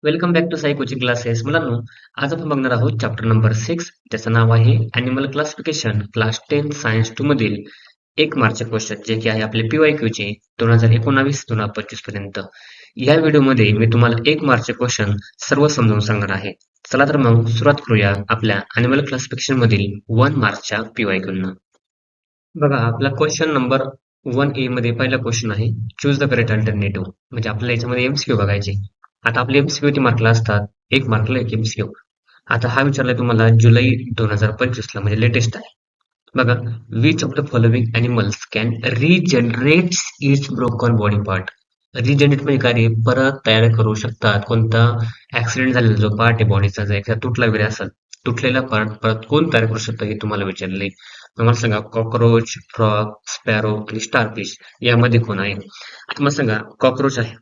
Welcome back to Sai coaching classes. मुलांनो, आज आपण बघणार आहोत चॅप्टर नंबर 6. त्याचं नाव आहे ॲनिमल क्लासिफिकेशन, क्लास 10 सायन्स 2 मधील 1 मार्चचे क्वेश्चन, जे की आहे आपले PYQचे 2019-2025 पर्यंत. या व्हिडिओमध्ये मी तुम्हाला 1 मार्चचे क्वेश्चन सर्व समजावून सांगणार आहे. चला तर मग सुरुवात करूया आपल्या ॲनिमल क्लासिफिकेशन मधील 1 मार्चच्या PYQंना. बघा, आपला क्वेश्चन नंबर 1A मध्ये पहिला क्वेश्चन आहे, चूज द करेक्ट अल्टरनेटिव्ह. म्हणजे आपल्याला याच्यामध्ये MCQ बघायचे. आता आपले MCQ किती मार्कला असतात? 1 मार्कला 1 MCQ. आता हा विचारलाय तुम्हाला जुलै 2025 ला, म्हणजे लेटेस्ट आहे. बघा, which of the following animals can regenerate each broken body part. Regenerate म्हणजे काय रे? परत तयार करू शकतात. कोणता ऍक्सिडेंट झालेला जो पार्ट आहे बॉडीचा, जर एखादा तुटला वगैरे असेल, तुटलेला पार्ट परत कोण तयार करू शकतं हे तुम्हाला विचारले. मला सांगा, कॉकरोच, फ्रॉग, स्पॅरो आणि स्टारफिश यामध्ये कोण आहे? आता मला सांगा, कॉकरोच आहे.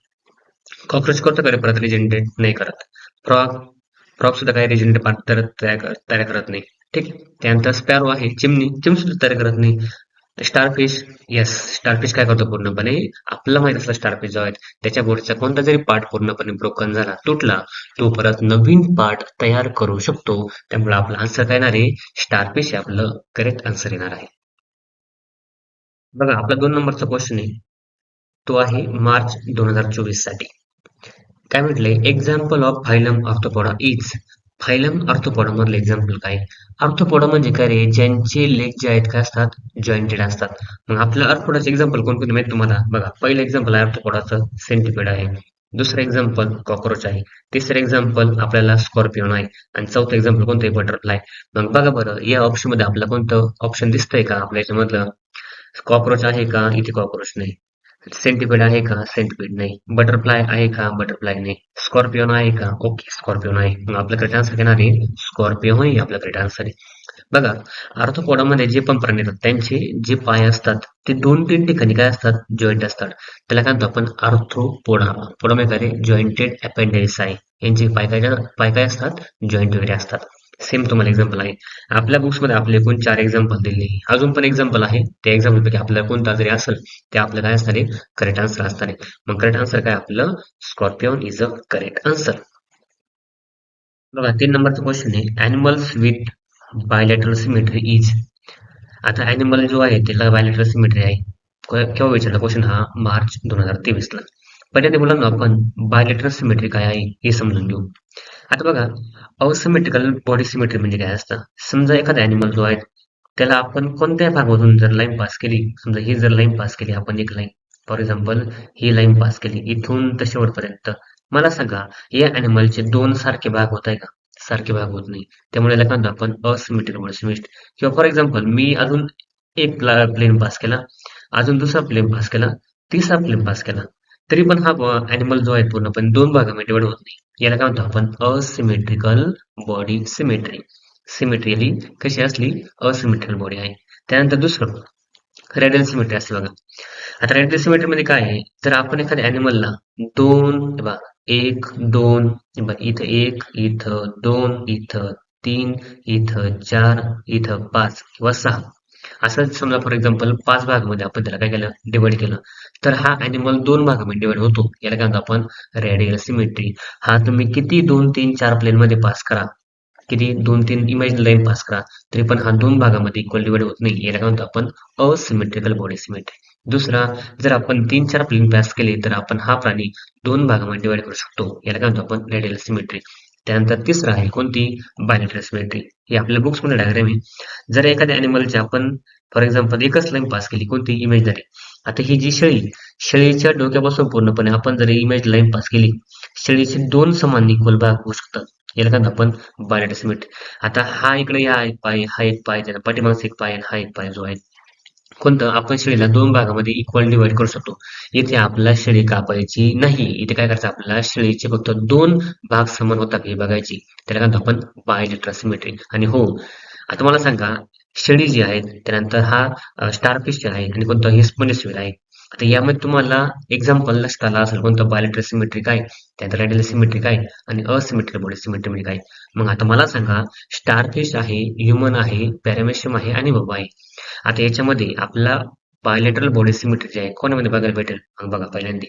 कॉकरोच करतो का रे परत रिजनरेट? नाही करत. फ्रॉग, फ्रॉग सुद्धा काही रिजनरेट पार्ट तयार करत नाही. ठीक. त्यानंतर स्पॅरो आहे, चिमणी, चिमणी सुद्धा तयार करत नाही. स्टारफिश, येस, स्टारफिश काय करतो पूर्णपणे? आपल्याला माहित असलं स्टारफिश जो आहे त्याच्या बॉडीचा कोणता जरी पार्ट पूर्णपणे ब्रोकन झाला, तुटला, तो परत नवीन पार्ट तयार करू शकतो. त्यामुळे आपला आन्सर काय येणार आहे? स्टारफिश हे आपलं करेक्ट आन्सर येणार आहे. बघा, आपला 2 नंबरचा क्वेश्चन आहे, तो आहे मार्च 2024 साठी. काय म्हटलंय? Example of phylum arthropoda is. Phylum arthropoda मधलं एक्झाम्पल काय? आर्थ्रोपोडा म्हणजे काय रे? ज्यांचे लेग जे आहेत काय असतात? जॉईंटेड असतात. मग आपल्या आर्थ्रोपोडाचे एक्झाम्पल कोणकोणते माहित तुम्हाला? बघा, पहिलं एक्झाम्पल आहे आर्थ्रोपोडाचं, सेंटिपेड आहे. दुसरं एक्झाम्पल कॉकरोच आहे. तिसरं एक्झाम्पल आपल्याला स्कॉर्पिओन आहे. आणि चौथं एक्झाम्पल कोणतं आहे? बटरफ्लाय. मग बघा बरं, या ऑप्शन मध्ये आपल्याला कोणतं ऑप्शन दिसतंय का आपल्या याच्यामधलं? कॉकरोच आहे का? इथे कॉकरोच नाही. सेंटिपेड आहे का? सेंटिपेड नाही. बटरफ्लाय आहे का? बटरफ्लाय नाही. स्कॉर्पिओन आहे का? ओके, स्कॉर्पिओन आहे. मग आपलं करेक्ट आन्सर येणार आहे स्कॉर्पिओन हे आपलं करेक्ट आन्सर आहे. बघा, आर्थ्रोपोडामध्ये जे पण प्राणी येतात त्यांचे जे पाय असतात ते 2-3 ठिकाणी काय असतात? जॉईंट असतात. त्याला काय म्हणतो आपण? आर्थ्रोपोडा. पोडा म्हणजे काय? जॉईंटेड अपेंडिक्स आहे. यांचे पाय काय असतात? जॉईंट वगैरे असतात. सेम तुम्हाला एक्झाम्पल आहे. आपल्या बुक्समध्ये आपले एकूण 4 एक्झाम्पल दिले. अजून पण एक्झाम्पल आहे. त्या एक्झाम्पल पैकी आपल्याला कोणता जरी असेल ते आपलं काय असणार आहे? करेक्ट आन्सर असणार आहे. मग करेक्ट आन्सर काय आपलं? स्कॉर्पिओन इज अ करेक्ट आन्सर. बघा, 3 नंबरचा क्वेश्चन आहे, animals with bilateral symmetry is. आता ॲनिमल जो आहे त्याला बायलॅटरल सिमेट्री आहे. केव्हा विचारला क्वेश्चन हा? मार्च 2023 ला. पहिल्यांदा मुलांना आपण बायलॅटरल सिमेट्री काय आहे हे समजून घेऊ. आता बघा, असिमेट्रिकल बॉडी सिमेट्री म्हणजे काय असतं? समजा एखादा ॲनिमल जो आहे त्याला आपण कोणत्या भागामधून जर लाईन पास केली, समजा ही जर लाईन पास केली आपण, एक line, for example he line pass केली इथून तर शेवटपर्यंत, मला सांगा या ॲनिमलचे 2 सारखे भाग होत आहे का? सारखे भाग होत नाही. त्यामुळे याला काय म्हणतो आपण? Asymmetrical body symmetry. किंवा फॉर एक्झाम्पल मी अजून एक प्लेन पास केला, अजून दुसरा प्लेन पास केला, तिसरा प्लेन पास केला, तरी पण हा ॲनिमल जो आहे पूर्णपणे 2 भागामध्ये डिवाइड होत नाही. याला काय म्हणतो आपण? Asymmetrical body symmetry. सिमेट्रियली कशी असली? असिमेट्रिकल बॉडी आहे. त्यानंतर दुसरं रेडियल सिमेट्री असते बघा. आता रेडियल सिमेट्री मध्ये काय आहे? जर आपण एखाद्या अॅनिमलला 2, बघा, 1, 2, इथं 1, इथं 2, इथं 3, इथं 4, इथं 5 किंवा 6, असं समजा फॉर एक्झाम्पल 5 भागामध्ये आपण त्याला काय केलं? डिवाइड केलं. तर हा अॅनिमल 2 भागामध्ये डिवाइड होतो. याला काय म्हणतो आपण? Radial symmetry. हा तुम्ही किती 2, 3, 4 प्लेन मध्ये पास करा, किती 2-3 इमेजिनरी लाईन पास करा, तरी पण हा 2 भागामध्ये इक्वल डिवाइड होत नाही. याला काय म्हणतो आपण? Asymmetrical body symmetry. दुसरा, जर आपण 3-4 प्लेन पास केले तर आपण हा प्राणी 2 भागामध्ये डिवाइड करू शकतो. याला काय म्हणतो आपण? Radial symmetry. त्यानंतर तिसरं आहे कोणती? Bilateral symmetry. ही आपल्या बुक्समध्ये डायग्राम आहे. जर एखाद्या अॅनिमलची आपण फॉर एक्झाम्पल एकच लाईन पास केली, कोणती? इमेजनरी. आता ही जी शेळी, शेळीच्या डोक्यापासून पूर्णपणे आपण जर इमेज लाईन पास केली, शेळीचे 2 समान इक्वल भाग होऊ शकतात. याला काय म्हणतो आपण? Bilateral symmetry. आता हा इकडे हा एक पाय, हा एक पाय, त्याचा पाठीमागचा एक पाय आणि हा एक पाय जो आहे, कोणतं? आपण शेळीला 2 भागामध्ये इक्वल डिवाइड करू शकतो. इथे आपल्याला शेळी कापायची नाही. इथे काय करायचं? आपल्याला शेळीचे फक्त 2 भाग समान होतात हे बघायची. त्याला काय म्हणतो आपण? Bilateral symmetry. आणि हो, आता मला सांगा, शेळी जी आहे, त्यानंतर हा स्टारफिश आहे आणि कोणतं? हे स्पॉन्जिस आहे. आता यामध्ये तुम्हाला एक्झाम्पल लक्षात आलं असेल कोणतं? बायलॅटरल सिमेट्री काय, त्यानंतर रेडियल सिमेट्री काय, आणि असिमेट्रिकल बॉडी सिमेट्री म्हणजे काय. मग आता मला सांगा, स्टारफिश आहे, ह्युमन आहे, पॅरामेशियम आहे आणि बबा आहे. आता याच्यामध्ये आपला बायलॅटरल बॉडी सिमेट्री जी आहे कोणामध्ये बघायला भेटेल? मग बघा पहिल्यांदा,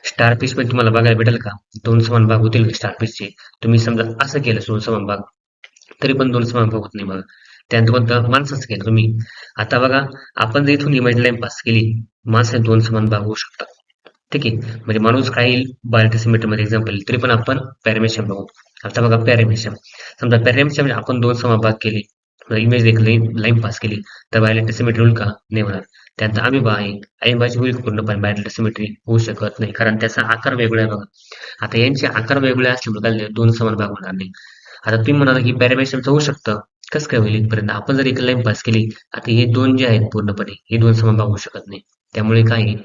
स्टारफिश पण तुम्हाला बघायला भेटेल का? दोन समान भाग होतील स्टारफिशचे. तुम्ही समजा असं केलं दोन समान भाग, तरी पण दोन समान भाग होत नाही बघा. त्यानंतर कोणतं माणसाचं केलं तुम्ही. आता बघा, आपण जर इथून इमेज लाईन पास केली, माणसाचे दोन समान भाग होऊ शकतात. ठीक आहे. म्हणजे माणूस काय येईल 12 डेसिमीटर मध्ये एक्झाम्पल, तरी पण आपण पॅरामेशियम बघू. आता बघा पॅरामेशियम, समजा पॅरामेशियम आपण दोन समभाग केले, इमेज एक लाईन पास केली, तर 12 डेसिमीटर होईल का? नाही होणार. त्यानंतर अमिबा आहे, अमिबाची होईल पूर्णपणे 12 डेसिमीटर होऊ शकत नाही, कारण त्याचा आकार वेगळा आहे बघा. आता यांचे आकार वेगळे असल्यामुळे काय दोन समान भाग होणार नाही. आता तुम्ही म्हणाला की पॅरामेशियमचं होऊ शकतं. कसं काय होईल इथपर्यंत? आपण जर एक लाईन पास केली, आता हे दोन जे आहेत पूर्णपणे, हे दोन समान भाग होऊ शकत नाही. त्यामुळे काय आहे,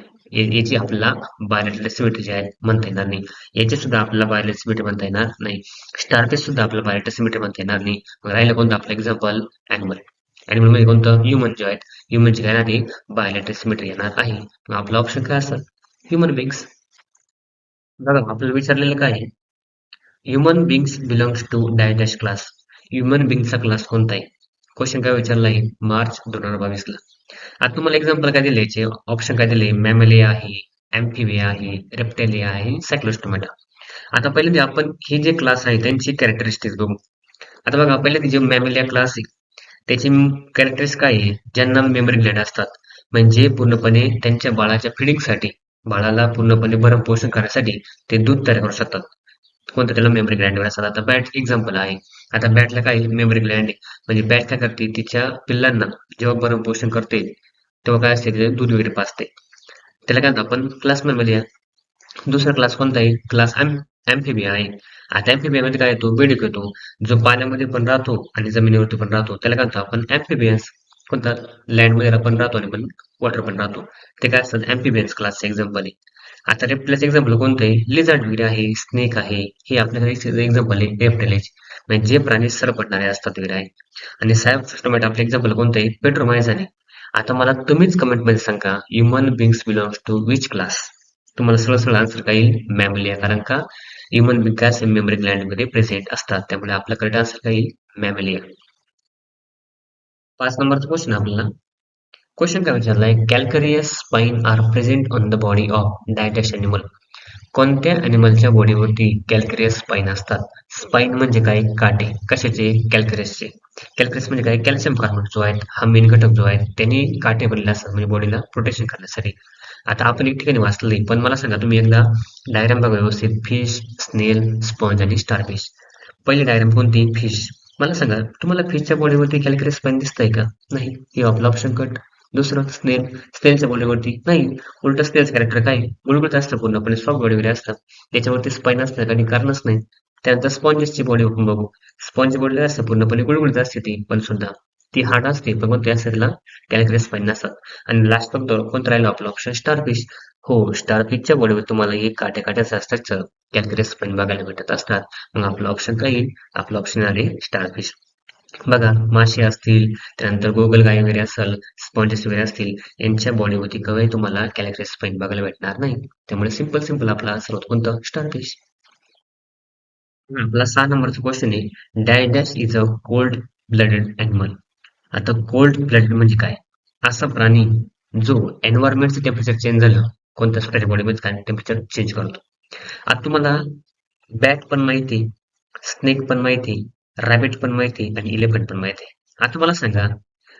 याची आपल्याला बायोडेसिमिटी जे आहे म्हणता येणार नाही. याचे सुद्धा आपल्याला बायोडेसिमिटी म्हणता येणार नाही. स्टारफिश सुद्धा आपल्याला बायोडेसिमिटी म्हणता येणार नाही. मग राहिलं कोणतं आपलं एक्झाम्पल? ॲनिमल. ॲनिमल मध्ये कोणतं? ह्युमन जे आहेत. ह्युमनची काय येणार आहे? बायोडेसिमिटी येणार आहे. मग आपला ऑप्शन काय असेल? Human beings. बघा आपल्याला विचारलेलं काय आहे? Human beings belongs to dash class. Human बिंगचा क्लास कोणता आहे? क्वेश्चन काय विचारला आहे? मार्च 2022 ला. आता तुम्हाला एक्झाम्पल काय दिले याचे? ऑप्शन काय दिले? मॅमेलिया आहे, अँफिबिया आहे, रेप्टेलिया आहे, सायक्लोस्टोमेटा. आता पहिले ते आपण हे जे क्लास आहे त्यांची कॅरेक्टरिस्टिक्स बघू. आता बघा पहिले ते जे मॅमेलिया क्लास आहे त्याची कॅरेक्टरिस्टिक्स काय आहे? ज्यांना मेमरी ग्लँड असतात, म्हणजे पूर्णपणे त्यांच्या बाळाच्या फिडिंगसाठी, बाळाला पूर्णपणे भरण पोषण करण्यासाठी ते दूध तयार करू शकतात. कोणतं? त्याला मेमरी ग्लँड असतात. आता बॅट एक्झाम्पल आहे. आता बॅटला काय मेमरी ग्लँड आहे, म्हणजे बॅट काय करते तिच्या पिल्लांना जेव्हा भरण पोषण करते तेव्हा काय असते ते दूध वगैरे पाजते. त्याला काय म्हणतो आपण? Class mammalia. दुसरा क्लास कोणता आहे? क्लास अँफिबिया आहे. आता अँफिबियामध्ये काय येतो? बेडूक येतो, जो पाण्यामध्ये पण राहतो आणि जमिनीवरती पण राहतो. त्याला काय म्हणतो आपण? अँफिबियन्स. कोणता? लँडमध्ये पण राहतो आणि पण वॉटर पण राहतो. ते काय असतात? अँफिबियन्स क्लासचे एक्झाम्पल आहे. आता रेप्टिलचं एक्झाम्पल कोणतं आहे? लिझार्ड वगैरे आहे, स्नेक आहे. हे आपल्याकडे एक्झाम्पल आहे रेप्टिलाचे, म्हणजे जे प्राणी सरपटणारे असतात वगैरे आहे. आणि साहेब सिस्टमॅट आपलं एक्झाम्पल कोणतं आहे? पेट्रोमायझ आहे. आता मला तुम्हीच कमेंटमध्ये सांगा, human beings belongs to which class? तुम्हाला सरळ सरळ आन्सर काय येईल? मॅमलिया. कारण का ह्युमन बिंग काय मेमरी ग्लँड मध्ये प्रेझेंट असतात, त्यामुळे आपला करेक्ट आन्सर काय येईल? मॅमलिया. 5 नंबरचा क्वेश्चन आपल्याला. क्वेश्चन काय विचारलाय? Calcareous spine are present on the body of dash animal. कोणत्या अॅनिमलच्या बॉडीवरती कॅल्करियस स्पाइन असतात? स्पाइन म्हणजे काय? काटे. कशाचे? कॅल्करियसचे. कॅल्करियस म्हणजे काय? कॅल्शियम कार्बोनेट जो आहे हा मेन घटक जो आहे त्यांनी काटे बनलेले असतात, म्हणजे बॉडीला प्रोटेक्शन करण्यासाठी. आता आपण एक ठिकाणी वाचलंय, पण मला सांगा तुम्ही एकदा डायग्राम बघा व्यवस्थित. फिश, स्नेल, स्पॉन्ज आणि स्टारफिश. पहिली डायग्राम कोणती? फिश. मला सांगा तुम्हाला फिशच्या बॉडीवरती कॅल्करियस स्पाइन दिसतंय का? नाही. हे आपलं ऑप्शन कट. दुसरं स्नेल. स्नेलच्या बॉडीवरती नाही. उलट स्नेलचं कॅरेक्टर काय? गुळगुळीत असतं, पूर्णपणे सॉफ्ट बॉडी वगैरे असतं. त्याच्यावरती स्पाइन असतं काही कारणच नाही. त्यानंतर स्पॉन्जेसची बॉडी आपण बघू. स्पॉन्ज बॉडी असते पूर्णपणे गुळगुळीत असते ती पण सुद्धा. ती हार्ड असते पण कोणती असते त्याला कॅल्करियस स्पाइन नसतात. आणि लास्ट फक्त कोणतं राहिलं आपलं ऑप्शन? स्टारफिश. हो, स्टारफिशच्या बॉडीवर तुम्हाला एक काट्या काट्याचं स्ट्रक्चर कॅल्करियस स्पाइन बघायला भेटत असतात. मग आपलं ऑप्शन काय येईल? आपलं ऑप्शन आहे स्टारफिश. बघा मासे असतील, त्यानंतर गोगलगाई वगैरे असेल, स्पॉन्जेस वगैरे असतील, यांच्या बॉडीवरती केव्हाही तुम्हाला कॅल्करियस स्पाइन बघायला भेटणार नाही. त्यामुळे सिंपल सिंपल आपला आन्सर होतो कोणतं? स्टारफिश. आपला 6 नंबरचा क्वेश्चन आहे. Dash is a cold blooded animal. आता कोल्ड ब्लडेड म्हणजे काय? असा प्राणी जो एन्व्हायरमेंटचं टेम्परेचर चेंज झालं, कोणत्या स्वतःच्या बॉडीमध्ये काय टेम्परेचर चेंज करतो. आता तुम्हाला बॅट पण माहिती, स्नेक पण माहिती, रॅबिट पण माहिती आणि इलेफंट पण माहिती. आता मला सांगा,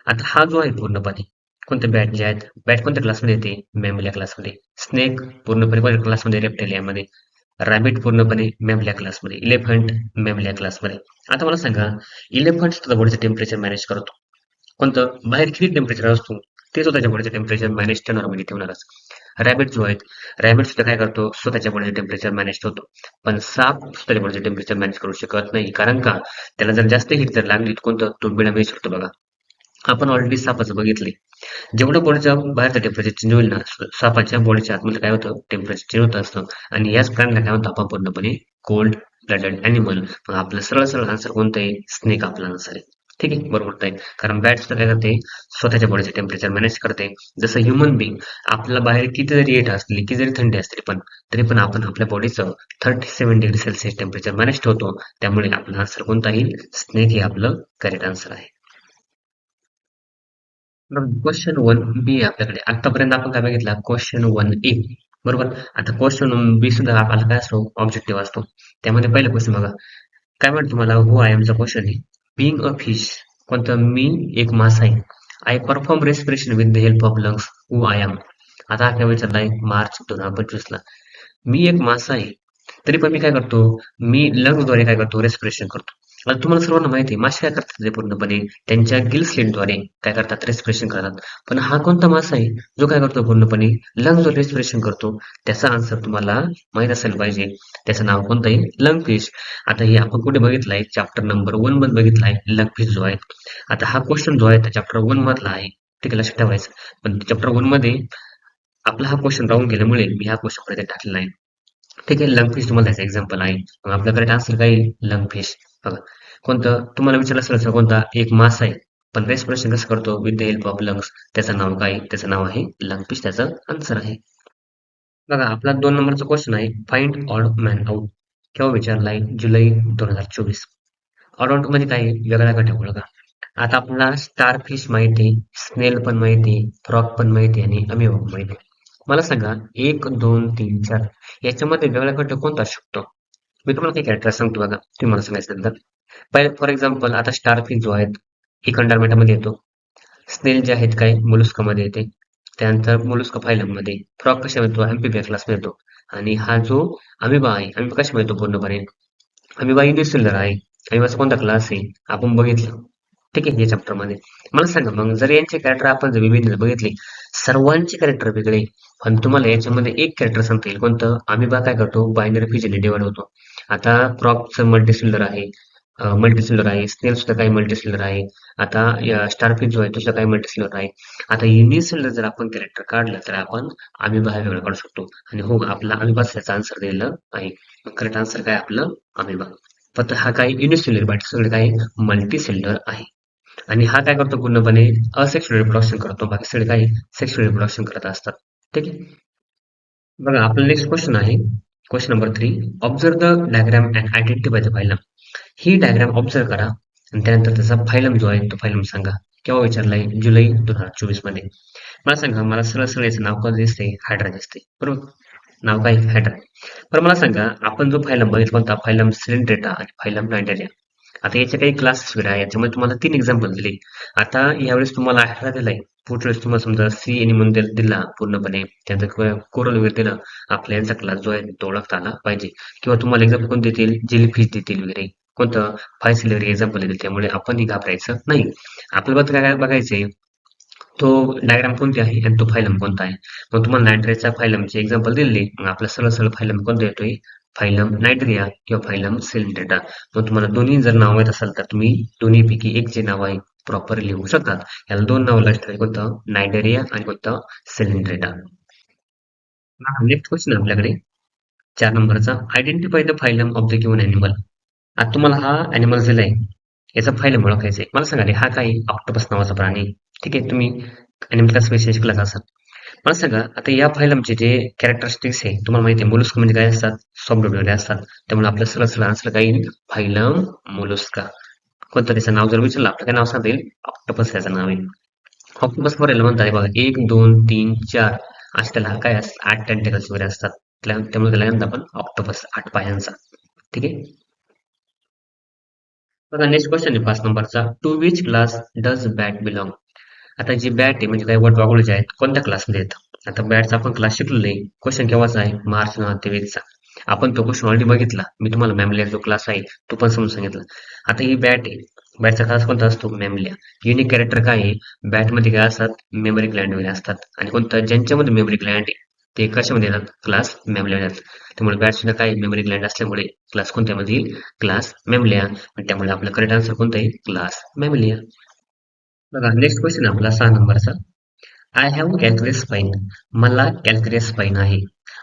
आता हा जो आहे पूर्णपणे कोणते बॅट जे आहेत, बॅट कोणत्या क्लासमध्ये येते? मॅमलिया क्लासमध्ये. स्नेक पूर्णपणे कोणत्या क्लासमध्ये? रेप्टेलियामध्ये. रॅबिट पूर्णपणे मॅमलिया क्लासमध्ये. इलेफंट मॅमलिया क्लासमध्ये. आता मला सांगा, इलेफंट स्वतः बॉडीचं टेम्परेचर मॅनेज करतो. कोणतं? बाहेर किती टेम्परेचर असतो ते स्वतःच्या बॉडीचं टेम्परेचर मॅनेज नॉर्मली ठेवणारच. रॅबिट जो आहे, रॅबिट सुद्धा काय करतो? स्वतःच्या बॉडीचं टेम्परेचर मॅनेज ठेवतो. पण साप स्वतःच्या बॉडीचं टेम्परेचर मॅनेज करू शकत नाही, कारण का त्याला जर जास्त हीट जर लागली तर कोणतं? तो बिना शकतो बघा. आपण ऑलरेडी सापाचं बघितले. जेवढं बॉडीचं बाहेरचं टेम्परेचर चेंज होईल ना, सापाच्या बॉडीच्या आतमध्ये काय होतं? टेम्परेचर चेंज होत असतं. आणि याच प्राण्याला काय म्हणतो आपण पूर्णपणे? Cold blooded animal. मग आपलं सरळ सरळ आन्सर कोणतं आहे? स्नेक आपला आन्सर आहे. ठीक आहे, बरोबर आहे. कारण बॅट सुद्धा काय करते? स्वतःच्या बॉडीचं टेम्परेचर मॅनेज करते. जसं ह्युमन बिंग, आपल्याला बाहेर किती जरी हीट असली, किती जरी थंडी असली पण तरी पण आपण आपल्या बॉडीचं 37 डिग्री सेल्सिअस टेम्परेचर मॅनेज ठेवतो. त्यामुळे आपला आन्सर कोणता येईल? स्नेक हे आपलं करेक्ट आन्सर आहे. क्वेश्चन 1 बी आपल्याकडे. आतापर्यंत आपण काय बघितला? क्वेश्चन 1 ए. बरोबर. आता क्वेश्चन बी सुद्धा आपला काय असतो ऑब्जेक्टिव्ह असतो. त्यामध्ये पहिला क्वेश्चन बघा. काय म्हणतो तुम्हाला हू आय एमचा क्वेश्चन आहे. बिंग अ फिश कोणतं मी एक मासा आहे. I perform respiration with the help of lungs who I am. आता हा काय विचारलाय मार्च 2025 ला. मी एक मासा आहे. तरी पण मी काय करतो, मी लंग्सद्वारे काय करतो, रेस्पिरेशन करतो. आता तुम्हाला सर्वांना माहिती आहे, मासे काय करतात ते पूर्णपणे त्यांच्या गिल स्लिटद्वारे काय करतात, रेस्पिरेशन करतात. पण हा कोणता मासा आहे, जो काय करतो पूर्णपणे लंग्सद्वारे रेस्पिरेशन करतो? त्याचा आन्सर तुम्हाला माहित असायला पाहिजे. त्याचं नाव कोणतं आहे? लंगफिश. आता हे आपण कुठे बघितलंय? चॅप्टर नंबर 1 मध्ये बघितलाय, लंगफिश जो आहे. आता हा क्वेश्चन जो आहे, त्या चॅप्टर 1 मधला आहे. ठीक आहे, लक्षात ठेवायचं. पण चॅप्टर 1 मध्ये आपला हा क्वेश्चन राहून गेल्यामुळे मी हा क्वेश्चन मध्ये टाकलेला आहे. ठीक आहे, लंगफिश तुम्हाला त्याचं एक्झाम्पल आहे. मग आपला करेक्ट आन्सर काय आहे? लंगफिश. बघा, कोणतं तुम्हाला विचारलं असेल सर कोणता एक मासा आहे, पण रेस्पिरेशन कसं करतो with the help of lungs. त्याचं नाव काय? त्याचं नाव आहे लंगफिश. त्याचं आन्सर आहे. बघा, आपला 2 नंबरचा क्वेश्चन आहे. Find odd man out. केव्हा विचारलाय? जुलै 2024. ऑड आउट म्हणजे काय आहे? वेगळा गट आहे बघा. आता आपल्याला स्टारफिश माहिती आहे, स्नेल पण माहिती आहे, फ्रॉग पण माहिती आहे आणि अमिओ माहिती आहे. मला सांगा 1, 2, 3, 4 याच्यामध्ये वेगळा गट कोणता असू शकतो? मी तुम्हाला काही कॅरेक्टर सांगतो बघा, तुम्ही मला सांगायचं नंतर. पहिले फॉर एक्झाम्पल आता स्टारफिश जो आहे इकंडारमेटामध्ये येतो. स्नेल जे आहेत काय मोलस्कामध्ये येते. त्यानंतर मोलस्का फायलममध्ये. फ्रॉग कशामध्ये येतो? अॅम्फिबिया क्लासमध्ये येतो. आणि हा जो अमिबा आहे, अमिबा कशामध्ये येतो पूर्णपणे? अमिबा युनिसेल्युलर आहे. अमिबाचा कोणता क्लास आहे? आपण बघितलं. ठीक आहे, या चॅप्टरमध्ये. मला सांगा मग जर यांचे कॅरेक्टर आपण जर विभिन्न बघितले, सर्वांचे कॅरेक्टर वेगळे, पण तुम्हाला याच्यामध्ये एक कॅरेक्टर सांगता येईल कोणतं? अमिबा काय करतो? बायनरी फिजने डिवाइड होतो. आता फ्रॉगचं मल्टीसेल्युलर आहे. मल्टीसेल्युलर आहे. स्नेल सुद्धा काही मल्टीसेल्युलर आहे. आता स्टारफिश जो आहे तो सुद्धा काही मल्टीसेल्युलर आहे. आता युनिसेल्युलर जर आपण कॅरेक्टर काढलं तर आपण अमिबा हा वेगळा काढू शकतो. आणि हो, आपला अमिबाच त्याचा आन्सर दिलेला आहे. करेक्ट आन्सर काय आपलं? अमिबा. फक्त हा काही युनिसेल्युलर बाकी सगळे काही मल्टीसेल्युलर आहे. आणि हा काय करतो पूर्णपणे असेक्सुअल रिप्रोडक्शन करतो. बाकी सगळे काही सेक्सुअल रिप्रोडक्शन करत असतात. ठीक आहे. बघा, आपला नेक्स्ट क्वेश्चन आहे. Question number 3. Observe the diagram and identify the phylum. He diagram observe करा आणि त्यानंतर त्याचा फायलम जो आहे तो फायलम सांगा. केव्हा विचारलाय? जुलै 2024 मध्ये. मला सांगा, मला सरळ सरळ याचं नाव कसं दिसते? हायड्रा दिसते. बरोबर. नाव काय? हायड्रा. पण मला सांगा, आपण जो फायलम बघितला होता, फायलम सिलेंड्रेटा आणि फायलम नायडेरिया. आता याचे काही क्लासेस वगैरे आहे. याच्यामध्ये तुम्हाला 3 एक्झाम्पल दिले. आता यावेळेस तुम्हाला हायड्रा दिलाय. पुढच्या वेळेस तुम्हाला समजा सी एनिमल दिला पूर्णपणे. त्यानंतर कोरल वगैरे दिला. आपला यांचा क्लास जो आहे तो ओळखता आला पाहिजे. किंवा तुम्हाला एक्झाम्पल कोण देतील? जेलीफिश देतील वगैरे. कोणतं? फायसिलरी एक्झाम्पल देतील. त्यामुळे आपणही घाबरायचं नाही. आपल्याला फक्त काय बघायचंय, तो डायग्राम कोणती आहे आणि तो फायलम कोणता आहे. मग तुम्हाला नायट्रेटचा फायलमचे एक्झाम्पल दिले, मग आपला सरळ सरळ फायलम कोणता येतोय? फायलम नायट्रिया किंवा फायलम सिलेंड्रेटा. मग तुम्हाला दोन्ही जर नाव माहित असेल तर तुम्ही दोन्हीपैकी एक जे नाव आहे प्रॉपर लिहू शकतात. याला 2 नाव लक्षात ठेवायची, कोणतं? नायडेरिया आणि कोणतं? सिलेंड्रेटा. नेक्स्ट क्वेश्चन आपल्याकडे 4 नंबरचा. Identify the phylum of the given animal. आता तुम्हाला हा ॲनिमल दिलाय, याचा फायलम ओळखायचा आहे. मला सांगा रे, हा काय? ऑक्टोपस नावाचा प्राणी. ठीक आहे, तुम्ही ॲनिमल क्लासिफिकेशन शिकलाच असाल. मला सांगा, आता या फायलमचे जे कॅरेक्टरिस्टिक्स आहे तुम्हाला माहिती आहे, मोलस्क म्हणजे काय असतात? सॉफ्ट वगैरे असतात. त्यामुळे आपलं सरळ सरळ आन्सर काय येईल? Phylum Mollusca. कोणतं त्याचं नाव जर विचारलं, आपलं काय नाव सांगता येईल? ऑक्टोपस त्याचं नाव आहे. ऑक्टोपस वर म्हणतात बघा, 1, 2, 3, 4 असे त्याला काय असतात? 8 टेंटिकल्स वगैरे असतात. त्यामुळे त्याला म्हणतात आपण ऑक्टोपस, 8 पायांचा. ठीक आहे. बघा, नेक्स्ट क्वेश्चन आहे 5 नंबरचा. To which class does bat belong. आता जी बॅट आहे म्हणजे काय, वटवाघूळ जे आहेत कोणत्या क्लासमध्ये येतात? आता बॅटचा आपण क्लास शिकलेलो आहे. क्वेश्चन केव्हाचा आहे? मार्च 2023 चा. आपण तो क्वेश्चन ऑलरेडी बघितला. मी तुम्हाला मॅमलिया जो क्लास आहे तो पण समजून सांगितला. आता ही बॅट आहे. बॅटचा क्लास कोणता असतो? मॅमलिया. युनिक कॅरेक्टर काय आहे? बॅटमध्ये काय असतात? मेमरी ग्लँड वगैरे असतात. आणि कोणतं? ज्यांच्यामध्ये मेमरी ग्लँड आहे ते कशामध्ये येतात? क्लास मॅमलिया येतात. त्यामुळे बॅट सुद्धा काय मेमरी ग्लँड असल्यामुळे क्लास कोणत्यामध्ये येईल? क्लास मॅमलिया. त्यामुळे आपलं करेक्ट आन्सर कोणतं आहे? क्लास मॅमलिया. बघा, नेक्स्ट क्वेश्चन आपला 6 नंबरचा. I have calculus spine. मला कॅल्क्युलस स्पाइन आहे.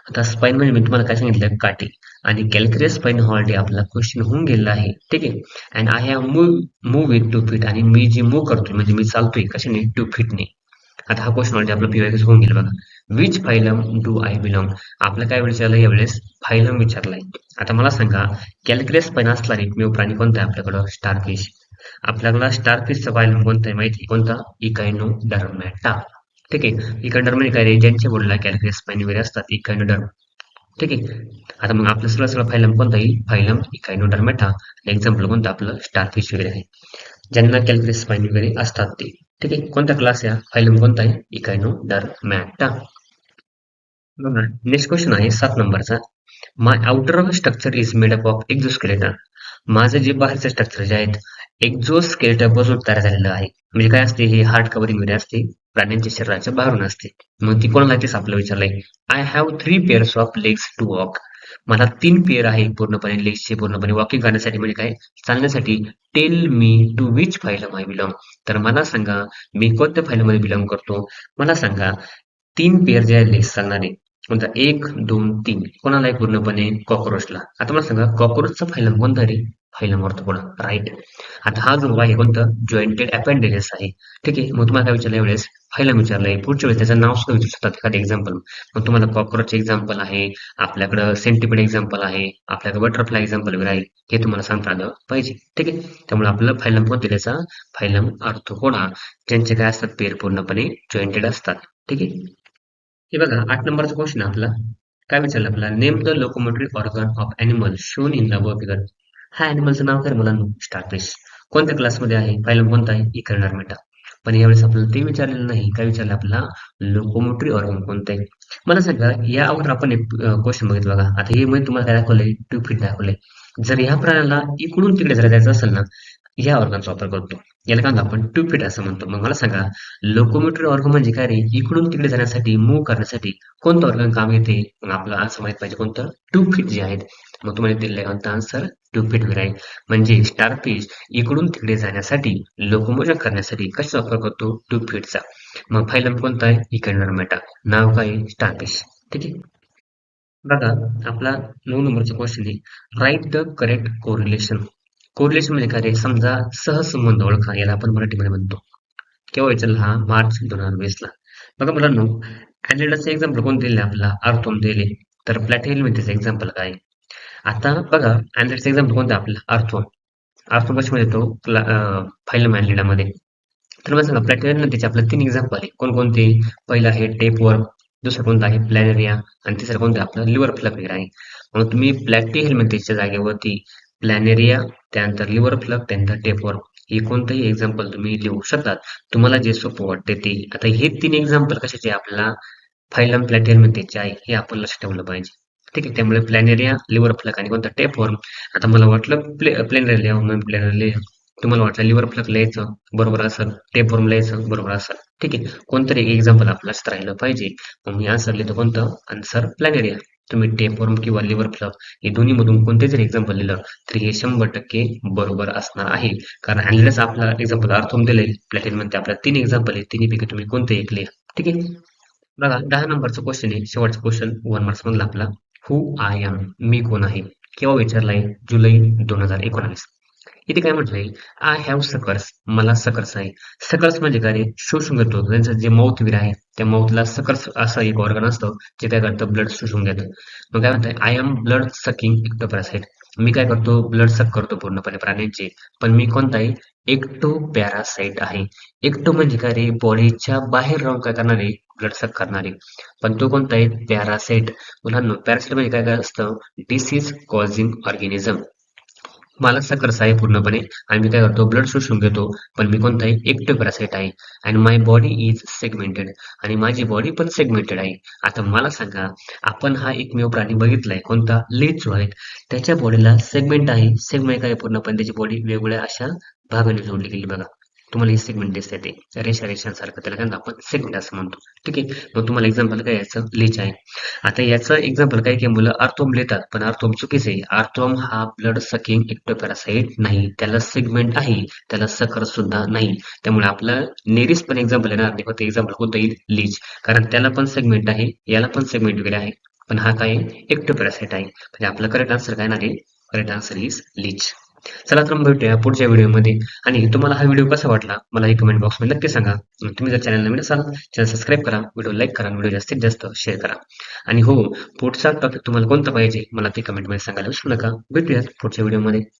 आता स्पाइन म्हणजे मी तुम्हाला काय सांगितलं? काठी. आणि कॅल्क्युलस स्पाइन ऑलरेडी आपला क्वेश्चन होऊन गेला आहे. ठीक आहे. And I have move with 2 feet. आणि मी जी मूव करतोय म्हणजे मी चालतोय कशाने? 2 फीटने. आता हा क्वेश्चन ऑलरेडी आपला पीवायक्यूच होऊन गेला बघा. Which phylum do I belong. आपलं काय विचारलं यावेळेस? फायलम विचारलाय. आता मला सांगा, कॅल्क्युलस स्पाइन असणारी एकमेव प्राणी कोणता आहे आपल्याकडं? स्टारफिश. आपल्याला स्टारफिशचा फायलम कोणता आहे माहिती? कोणता? इकायनोडर्मॅटा. ठीक आहे. इकंडर्म म्हणजे काय रे, ज्यांच्या बोर्डला कॅल्क्युलस स्पाइन वगैरे असतात इकंडर्म. ठीक आहे. आता मग आपलं सगळं सगळं फायलम कोणता येईल? फायलम इकायनोडर्मेटा. एक्झाम्पल कोणतं आपलं स्टारफिश वगैरे आहे. ज्यांना कॅल्क्युलस स्पाइन वगैरे असतात ते. ठीक आहे. कोणता क्लास आहे? फायलम कोणता आहे? इकायनोडर्मॅटा. बघा नेक्स्ट क्वेश्चन आहे 7 नंबरचा. My outer structure is made up of exoskeleton. माझं जे बाहेरचे स्ट्रक्चर जे आहेत एक्झोस्केलेटन पासून तयार झालेलं आहे. म्हणजे काय असते? हे हार्ड कव्हरिंग वगैरे असते, प्राण्यांच्या शरीराच्या बाहेरून असते. मग ती कोणाला तेच आपलं विचारलंय. I have 3 pairs of legs to walk. मला 3 पेअर आहे पूर्णपणे लेग्सचे, पूर्णपणे वॉकिंग करण्यासाठी, म्हणजे काय चालण्यासाठी. Tell me to which phylum I belong. तर मला सांगा मी कोणत्या फायलमध्ये बिलॉंग करतो. मला सांगा 3 पेअर जे आहेत लेग्स चालणारे. कोणता? 1, 2, 3. कोणाला आहे? पूर्णपणे कॉकरोचला. आता मला सांगा कॉकरोचचा फायलम कोणता रे? Phylum arthropoda. राईट. आता हा जो आहे कोणतं? जॉइंटेड अपेंडेजेस आहे. ठीक आहे. मग तुम्हाला काय विचारलं यावेळेस? फायलम विचारलंय. पुढच्या वेळेस त्याचं नाव सुद्धा विचारू शकतात एखादं एक्झाम्पल. मग तुम्हाला कॉकरोच एक्झाम्पल आहे, आपल्याकडं सेंटिपीड एक्झाम्पल आहे, आपल्याकडे बटरफ्लाय एक्झाम्पल वगैरे आहे. हे तुम्हाला सांगता आलं पाहिजे. ठीक आहे. त्यामुळे आपलं फायलम कोणतं त्याचा? Phylum arthropoda. ज्यांचे काय असतात? पेअर पूर्णपणे जॉइंटेड असतात. ठीक आहे. हे बघा 8 नंबरचा क्वेश्चन आहे आपला. काय विचारलं आपल्याला? Name the locomotory organ of animal shown in the above figure. हा एनिमलचं नाव काय रे मुलांनो? स्टारफिश. कोणत्या क्लासमध्ये आहे? फायलम कोणता आहे? इकरडार्मेटा. पण यावेळेस आपल्याला ते विचारलेलं नाही. काय विचारलं आपल्याला? लोकोमोटरी ऑर्गन कोणतं आहे? मला सांगा या अगोदर आपण एक क्वेश्चन बघितलं बघा. आता हे मध्ये तुम्हाला काय दाखवलंय? 2 फीट दाखवलंय. जर ह्या प्राण्याला इकडून तिकडे जर जायचं असेल ना, ह्या ऑर्गनचा वापर करतो. याला काय म्हणतो आपण? 2 फीट असं म्हणतो. मग मला सांगा लोकोमोटरी ऑर्गन म्हणजे काय रे? इकडून तिकडे जाण्यासाठी, मूव्ह करण्यासाठी कोणतं ऑर्गन काम येते? मग आपल्याला असं माहित पाहिजे कोणतं? 2 फीट जे आहेत. मग तुम्हाला दिलेलं आहे कोणता आन्सर? 2 फीट वगैरे आहे. म्हणजे स्टारफिश इकडून तिकडे जाण्यासाठी, लोकोमोशन करण्यासाठी कशाचा वापर करतो? 2 फीटचा. मग फायलम कोणता आहे? इकॉनोडर्मेटा. नाव काय आहे? स्टारफिश. ठीक आहे. बघा आपला 9 नंबरचा क्वेश्चन आहे. Write the correct correlation. Correlation म्हणजे काय रे? समजा सहसंबंध ओळखा, याला आपण मराठीमध्ये म्हणतो. केव्हा विचारला? हा मार्च 2020 ला. बघा मुलांनो, अॅनलिडाचं एक्झाम्पल कोण दिले? आपला अर्थोम दिले. तर प्लॅटिहेल्मिंथचं एक्झाम्पल काय? आता बघा अॅनलिडाचं एक्झाम्पल कोणतं आपलं? अर्थोम. अर्थोम कशामध्ये येतो? फायलम अॅनलिडामध्ये. तर मला सांगा प्लॅटिहेल्मिंथचे आपलं 3 एक्झाम्पल आहे. कोणकोणते? पहिलं आहे टेपवर्म, दुसरं कोणतं आहे? प्लॅनेरिया, आणि तिसरं कोणतं आहे? आपलं लिव्हर फ्लग वगैरे आहे. मग तुम्ही प्लॅटिहेल्मिंथच्या जागेवरती प्लॅनेरिया, त्यानंतर लिव्हर फ्लग, त्यानंतर टेपवर्म हे कोणतंही एक्झाम्पल तुम्ही लिहू शकतात. तुम्हाला जे सोपं वाटते ते. आता हे 3 एक्झाम्पल कशाचे? आपल्याला फायलम प्लॅटिहेल्मिंथचे आहे. हे आपण लक्षात ठेवलं पाहिजे. ठीक आहे. त्यामुळे प्लॅनेरिया, लिव्हर फ्लग आणि कोणता? टेपवर्म. आता मला वाटलं प्लॅनेरिया लिहावं, म्हणून प्लॅनेरिया लिहिलं. तुम्हाला वाटलं लिव्हर फ्लग लिहायचं, बरोबर असेल. टेपवर्म लिहायचं, बरोबर असेल. ठीक आहे. कोणतरी एक एक्झाम्पल आपलं लक्षात राहिलं पाहिजे. मग मी आन्सर लिहितो कोणतं? Answer planaria. तुम्ही टेपवर्म किंवा लिव्हर फ्लग हे दोन्ही मधून कोणते जरी एक्झाम्पल लिहिलं तर हे 100% बरोबर असणार आहे. कारण अॅनलिडस आपला एक्झाम्पल अर्थोम दिले, प्लॅटिनमध्ये आपल्याला 3 एक्झाम्पल आहे. तिन्हीपैकी तुम्ही कोणते एक लिहा. ठीक आहे. बघा 10 नंबरचा क्वेश्चन आहे, शेवटचा क्वेश्चन 1 मार्क्स मधला आपला. हु आय एम. मी कोण आहे? केव्हा विचारलाय? जुलै 2019. इथे काय म्हटलंय? I have suckers. मला सकर्स आहे. सकर्स म्हणजे काय रे? शोषून घेतो. त्यांचं जे माउथ वगैरे आहे त्या माउथला सकर्स असं एक ऑर्गन असतं जे काय करतं? ब्लड शोषून घेतं. मग काय म्हणताय? I am blood sucking ectoparasite. मी काय करतो? ब्लड सक करतो पूर्णपणे प्राण्यांचे. पण मी कोणता आहे? एक्टो पॅरासाइट आहे. एक्टो म्हणजे काय रे? बॉडीच्या बाहेर राहून काय करणारे? ब्लड सक करणारे. पण तो कोणता आहे? पॅरासाइट. मुलांनो पॅरासाइट म्हणजे काय काय असतं? Disease causing organism. मला सकर्स आहे पूर्णपणे आणि मी काय करतो? ब्लड शोषून घेतो. पण मी कोणता आहे? एक्टोपॅरासाइट आहे. आणि माय बॉडी इज सेगमेंटेड. आणि माझी बॉडी पण सेगमेंटेड आहे. आता मला सांगा, आपण हा एकमेव प्राणी बघितलाय कोणता? लेच जो आहे त्याच्या बॉडीला सेगमेंट आहे. सेगमेंट काय? पूर्णपणे त्याची बॉडी वेगवेगळ्या अशा भागाने जोडली गेली बघा. तुम्हाला हे सेगमेंट दिसते ते रेषा रेषांसारखं, त्याला काय आपण सेगमेंट असं म्हणतो. ठीक आहे. मग तुम्हाला एक्झाम्पल काय याचं? लेच आहे. आता याचं एक्झाम्पल काय की मुलं आर्थोम लिहितात, पण आर्थोम चुकीचं आहे. आर्थोम हा ब्लड सकिंग इक्टोपॅरासाइट नाही. त्याला सेगमेंट आहे. त्याला सकर सुद्धा नाही. त्यामुळे आपलं नेरीस पण एक्झाम्पल येणार नाही. फक्त एक्झाम्पल कोणतं येईल? लीच. कारण त्याला पण सेगमेंट आहे, याला पण सेगमेंट वगैरे आहे. पण हा काय? इक्टोपॅरासाइट आहे. म्हणजे आपलं करेक्ट आन्सर काय येणार आहे? Correct answer is leech. चला तर मग भेटूया पुढच्या व्हिडिओमध्ये. आणि तुम्हाला हा व्हिडिओ कसा वाटला मला हे कमेंट बॉक्समध्ये नक्की सांगा. तुम्ही जर चॅनल नवीन असाल चॅनल सबस्क्राईब करा, व्हिडिओ लाईक करा, व्हिडिओ जास्तीत जास्त शेअर करा. आणि हो, पुढचा टॉपिक तुम्हाला कोणता पाहिजे मला ते कमेंटमध्ये सांगायला विसरू नका. भेटूयात पुढच्या व्हिडिओमध्ये.